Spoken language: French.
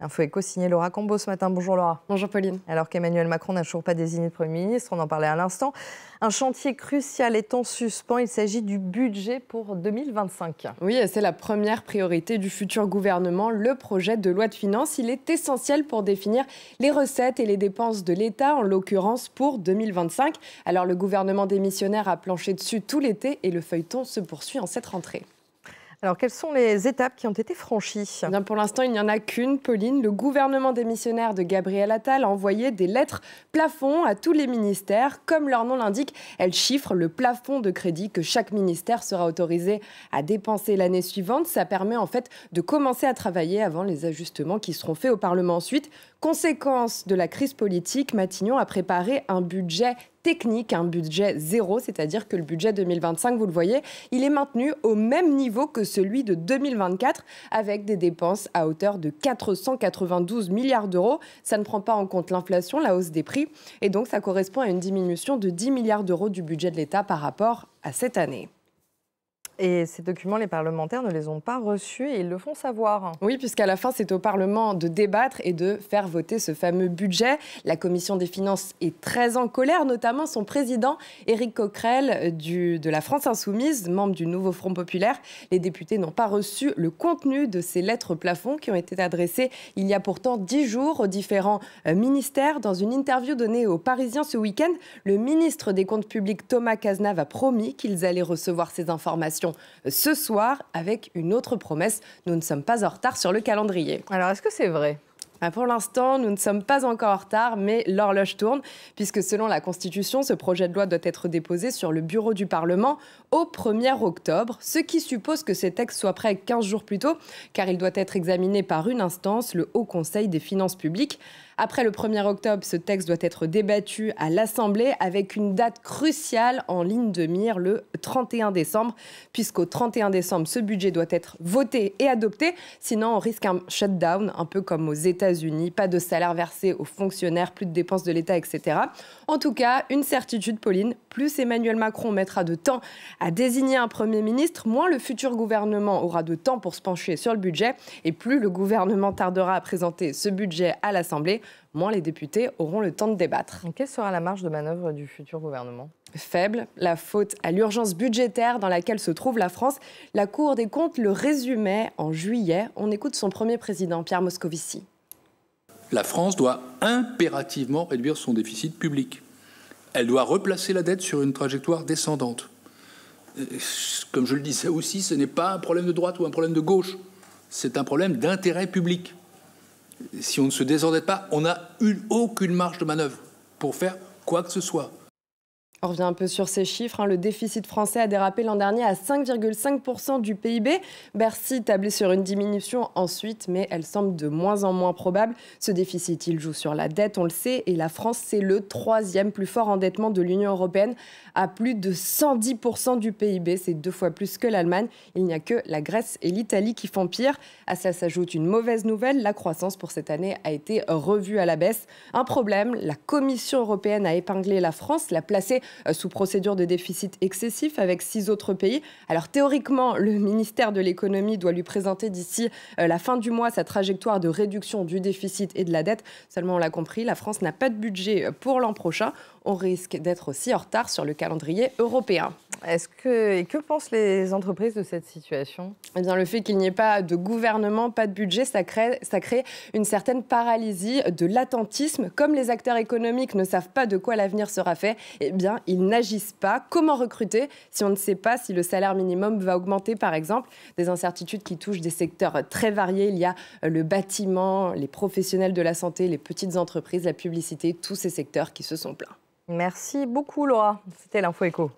Info Éco signé Laura Cambo ce matin. Bonjour Laura. Bonjour Pauline. Alors qu'Emmanuel Macron n'a toujours pas désigné de Premier ministre, on en parlait à l'instant. Un chantier crucial est en suspens. Il s'agit du budget pour 2025. Oui, c'est la première priorité du futur gouvernement, le projet de loi de finances. Il est essentiel pour définir les recettes et les dépenses de l'État, en l'occurrence pour 2025. Alors le gouvernement démissionnaire a planché dessus tout l'été et le feuilleton se poursuit en cette rentrée. Alors, quelles sont les étapes qui ont été franchies ? Bien, pour l'instant, il n'y en a qu'une, Pauline. Le gouvernement démissionnaire de Gabriel Attal a envoyé des lettres plafond à tous les ministères. Comme leur nom l'indique, elles chiffrent le plafond de crédit que chaque ministère sera autorisé à dépenser l'année suivante. Ça permet en fait de commencer à travailler avant les ajustements qui seront faits au Parlement ensuite. Conséquence de la crise politique, Matignon a préparé un budget technique, un budget zéro, c'est-à-dire que le budget 2025, vous le voyez, il est maintenu au même niveau que celui de 2024, avec des dépenses à hauteur de 492 milliards d'euros. Ça ne prend pas en compte l'inflation, la hausse des prix, et donc ça correspond à une diminution de 10 milliards d'euros du budget de l'État par rapport à cette année. Et ces documents, les parlementaires ne les ont pas reçus et ils le font savoir. Oui, puisqu'à la fin, c'est au Parlement de débattre et de faire voter ce fameux budget. La Commission des finances est très en colère, notamment son président, Éric Coquerel, de la France Insoumise, membre du nouveau Front Populaire. Les députés n'ont pas reçu le contenu de ces lettres plafond qui ont été adressées il y a pourtant 10 jours aux différents ministères. Dans une interview donnée aux Parisiens ce week-end, le ministre des Comptes publics, Thomas Cazenave, a promis qu'ils allaient recevoir ces informations ce soir, avec une autre promesse. Nous ne sommes pas en retard sur le calendrier. Alors, est-ce que c'est vrai ? Pour l'instant, nous ne sommes pas encore en retard, mais l'horloge tourne, puisque selon la Constitution, ce projet de loi doit être déposé sur le bureau du Parlement au 1er octobre, ce qui suppose que ces textes soient prêts 15 jours plus tôt, car il doit être examiné par une instance, le Haut Conseil des finances publiques. Après le 1er octobre, ce texte doit être débattu à l'Assemblée avec une date cruciale en ligne de mire, le 31 décembre, puisqu'au 31 décembre, ce budget doit être voté et adopté. Sinon, on risque un shutdown, un peu comme aux États-Unis. Pas de salaire versé aux fonctionnaires, plus de dépenses de l'État, etc. En tout cas, une certitude, Pauline, plus Emmanuel Macron mettra de temps à désigner un Premier ministre, moins le futur gouvernement aura de temps pour se pencher sur le budget, et plus le gouvernement tardera à présenter ce budget à l'Assemblée, moins les députés auront le temps de débattre. Quelle sera la marge de manœuvre du futur gouvernement ? Faible, la faute à l'urgence budgétaire dans laquelle se trouve la France. La Cour des comptes le résumait en juillet. On écoute son premier président, Pierre Moscovici. La France doit impérativement réduire son déficit public. Elle doit replacer la dette sur une trajectoire descendante. Comme je le disais aussi, ce n'est pas un problème de droite ou un problème de gauche. C'est un problème d'intérêt public. Si on ne se désendette pas, on n'a aucune marge de manœuvre pour faire quoi que ce soit. On revient un peu sur ces chiffres. Le déficit français a dérapé l'an dernier à 5,5% du PIB. Bercy tablait sur une diminution ensuite, mais elle semble de moins en moins probable. Ce déficit, il joue sur la dette, on le sait, et la France, c'est le 3e plus fort endettement de l'Union européenne, à plus de 110% du PIB. C'est 2 fois plus que l'Allemagne. Il n'y a que la Grèce et l'Italie qui font pire. À ça s'ajoute une mauvaise nouvelle. La croissance pour cette année a été revue à la baisse. Un problème, la Commission européenne a épinglé la France, l'a placée sous procédure de déficit excessif avec 6 autres pays. Alors théoriquement, le ministère de l'économie doit lui présenter d'ici la fin du mois sa trajectoire de réduction du déficit et de la dette. Seulement, on l'a compris, la France n'a pas de budget pour l'an prochain. On risque d'être aussi en retard sur le calendrier européen. Et que pensent les entreprises de cette situation ? Eh bien, le fait qu'il n'y ait pas de gouvernement, pas de budget, ça crée une certaine paralysie, de l'attentisme. Comme les acteurs économiques ne savent pas de quoi l'avenir sera fait, eh bien, ils n'agissent pas. Comment recruter si on ne sait pas si le salaire minimum va augmenter, par exemple ? Des incertitudes qui touchent des secteurs très variés. Il y a le bâtiment, les professionnels de la santé, les petites entreprises, la publicité, tous ces secteurs qui se sont plaints. Merci beaucoup Laura. C'était l'Info Éco.